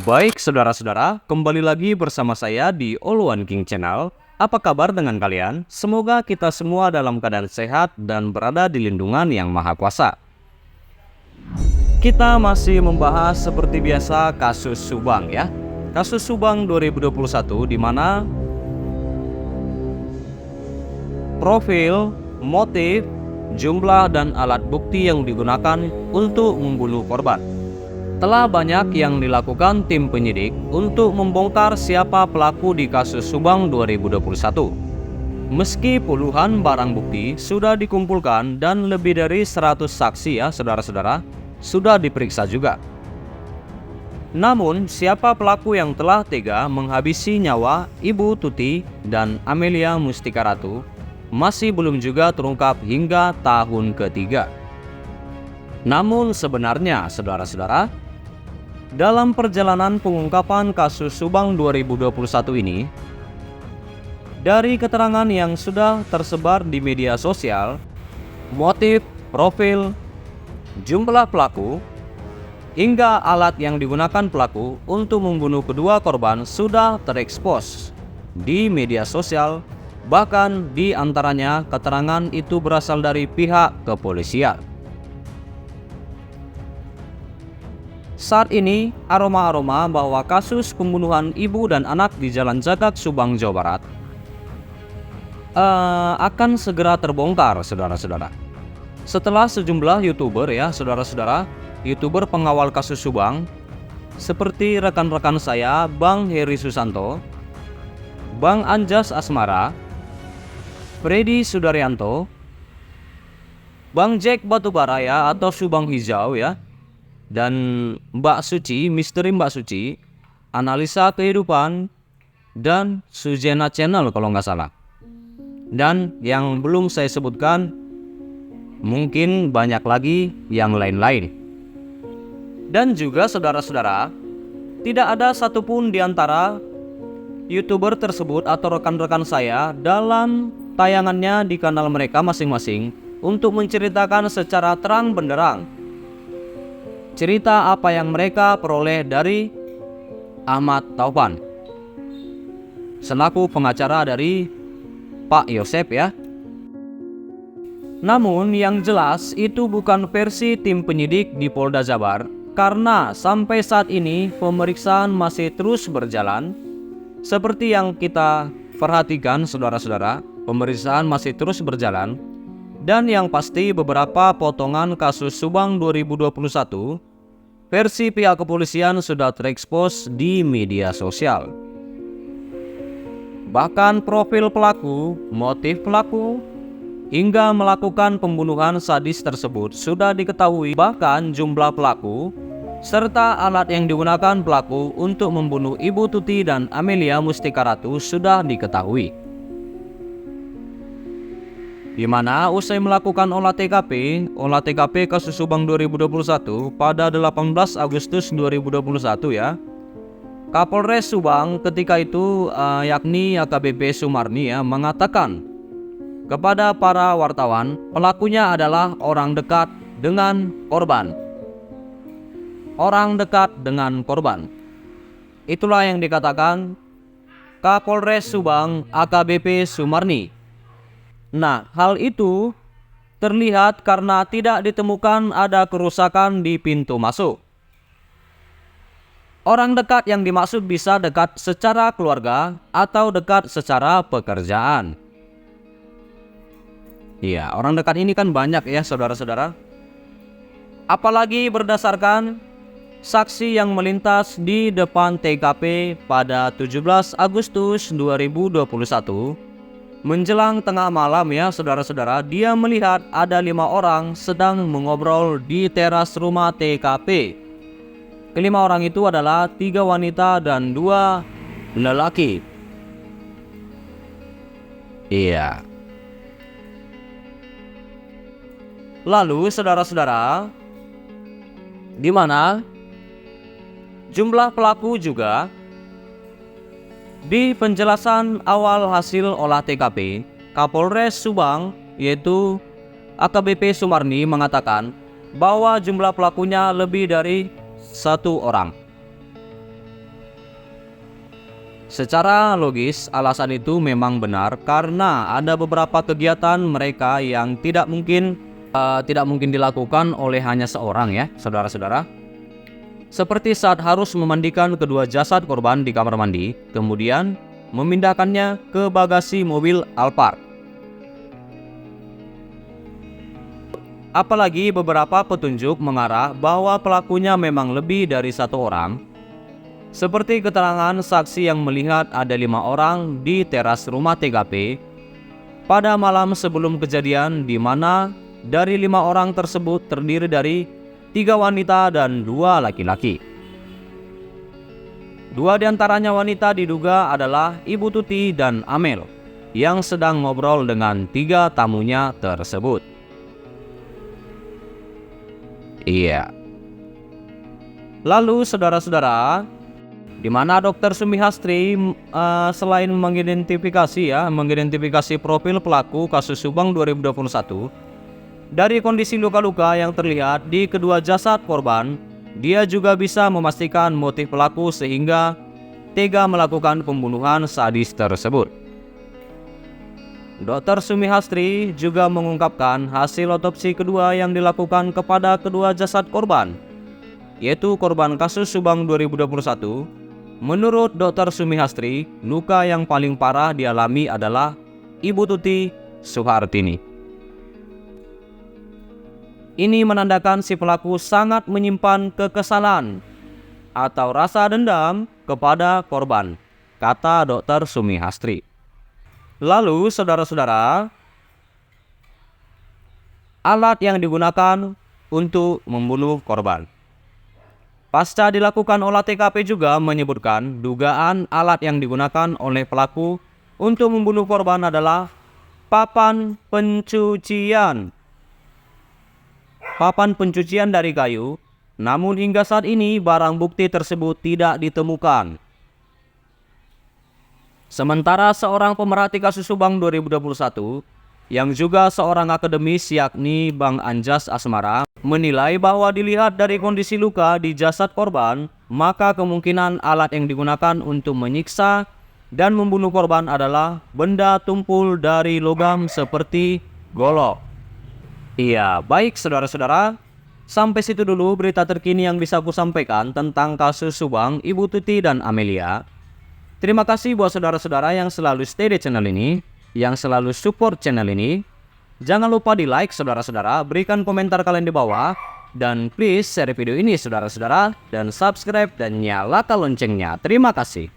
Baik saudara-saudara, kembali lagi bersama saya di All One King Channel. Apa kabar dengan kalian? Semoga kita semua dalam keadaan sehat dan berada di lindungan Yang Maha Kuasa. Kita masih membahas seperti biasa kasus Subang ya. Kasus Subang 2021 di mana profil, motif, jumlah dan alat bukti yang digunakan untuk membunuh korban. Telah banyak yang dilakukan tim penyidik untuk membongkar siapa pelaku di kasus Subang 2021. Meski puluhan barang bukti sudah dikumpulkan dan lebih dari 100 saksi ya saudara-saudara sudah diperiksa juga. Namun siapa pelaku yang telah tega menghabisi nyawa Ibu Tuti dan Amelia Mustika Ratu masih belum juga terungkap hingga tahun ketiga. Namun sebenarnya saudara-saudara, dalam perjalanan pengungkapan kasus Subang 2021 ini, dari keterangan yang sudah tersebar di media sosial, motif, profil, jumlah pelaku, hingga alat yang digunakan pelaku untuk membunuh kedua korban sudah terekspos di media sosial. Bahkan di antaranya keterangan itu berasal dari pihak kepolisian. Saat ini, aroma-aroma bahwa kasus pembunuhan ibu dan anak di Jalan Jagak, Subang, Jawa Barat akan segera terbongkar, saudara-saudara. Setelah sejumlah YouTuber ya, saudara-saudara, YouTuber pengawal kasus Subang, seperti rekan-rekan saya, Bang Heri Susanto, Bang Anjas Asmara, Freddy Sudaryanto, Bang Jack Batubara ya, atau Subang Hijau ya, dan Mbak Suci, Misteri Mbak Suci, Analisa Kehidupan, dan Sujena Channel kalau nggak salah. Dan yang belum saya sebutkan, mungkin banyak lagi yang lain-lain. Dan juga saudara-saudara, tidak ada satupun di antara YouTuber tersebut atau rekan-rekan saya dalam tayangannya di kanal mereka masing-masing untuk menceritakan secara terang benderang cerita apa yang mereka peroleh dari Ahmad Taufan selaku pengacara dari Pak Yosep ya. Namun yang jelas itu bukan versi tim penyidik di Polda Jabar, karena sampai saat ini pemeriksaan masih terus berjalan. Seperti yang kita perhatikan saudara-saudara, pemeriksaan masih terus berjalan. Dan yang pasti beberapa potongan kasus Subang 2021 versi pihak kepolisian sudah terekspos di media sosial. Bahkan profil pelaku, motif pelaku, hingga melakukan pembunuhan sadis tersebut sudah diketahui. Bahkan jumlah pelaku serta alat yang digunakan pelaku untuk membunuh Ibu Tuti dan Amelia Mustika Ratu sudah diketahui. Di mana usai melakukan olah TKP kasus Subang 2021 pada 18 Agustus 2021 ya. Kapolres Subang ketika itu yakni AKBP Sumarni ya mengatakan kepada para wartawan, pelakunya adalah orang dekat dengan korban. Orang dekat dengan korban. Itulah yang dikatakan Kapolres Subang AKBP Sumarni. Nah, hal itu terlihat karena tidak ditemukan ada kerusakan di pintu masuk. Orang dekat yang dimaksud bisa dekat secara keluarga atau dekat secara pekerjaan. Iya, orang dekat ini kan banyak ya saudara-saudara. Apalagi berdasarkan saksi yang melintas di depan TKP pada 17 Agustus 2021 menjelang tengah malam ya saudara-saudara, dia melihat ada 5 orang sedang mengobrol di teras rumah TKP. Kelima orang itu adalah 3 wanita dan 2 lelaki. Iya. Lalu saudara-saudara, di mana jumlah pelaku juga di penjelasan awal hasil olah TKP, Kapolres Subang yaitu AKBP Sumarni mengatakan bahwa jumlah pelakunya lebih dari 1 orang. Secara logis, alasan itu memang benar karena ada beberapa kegiatan mereka yang tidak mungkin dilakukan oleh hanya seorang ya, saudara-saudara. Seperti saat harus memandikan kedua jasad korban di kamar mandi, kemudian memindahkannya ke bagasi mobil Alphard. Apalagi beberapa petunjuk mengarah bahwa pelakunya memang lebih dari satu orang. Seperti keterangan saksi yang melihat ada 5 orang di teras rumah TKP pada malam sebelum kejadian, di mana dari 5 orang tersebut terdiri dari 3 wanita dan 2 laki-laki. 2 diantaranya wanita diduga adalah Ibu Tuti dan Amel yang sedang ngobrol dengan 3 tamunya tersebut. Iya. Lalu saudara-saudara, di mana Dr. Sumihastri selain mengidentifikasi profil pelaku kasus Subang 2021 dari kondisi luka-luka yang terlihat di kedua jasad korban, dia juga bisa memastikan motif pelaku sehingga tega melakukan pembunuhan sadis tersebut. Dr. Sumihastri juga mengungkapkan hasil otopsi kedua yang dilakukan kepada kedua jasad korban, yaitu korban kasus Subang 2021. Menurut Dr. Sumihastri, luka yang paling parah dialami adalah Ibu Tuti Suhartini. Ini menandakan si pelaku sangat menyimpan kekesalan atau rasa dendam kepada korban, kata Dr. Sumihastri. Lalu saudara-saudara, alat yang digunakan untuk membunuh korban. Pasca dilakukan olah TKP juga menyebutkan dugaan alat yang digunakan oleh pelaku untuk membunuh korban adalah papan pencucian. Papan pencucian dari kayu, namun hingga saat ini barang bukti tersebut tidak ditemukan. Sementara seorang pemerhati kasus Subang 2021 yang juga seorang akademis yakni Bang Anjas Asmara menilai bahwa dilihat dari kondisi luka di jasad korban, maka kemungkinan alat yang digunakan untuk menyiksa dan membunuh korban adalah benda tumpul dari logam seperti golok. Iya, baik saudara-saudara, sampai situ dulu berita terkini yang bisa aku sampaikan tentang kasus Subang, Ibu Tuti dan Amelia. Terima kasih buat saudara-saudara yang selalu stay di channel ini, yang selalu support channel ini. Jangan lupa di like saudara-saudara, berikan komentar kalian di bawah, dan please share video ini saudara-saudara, dan subscribe dan nyalakan loncengnya. Terima kasih.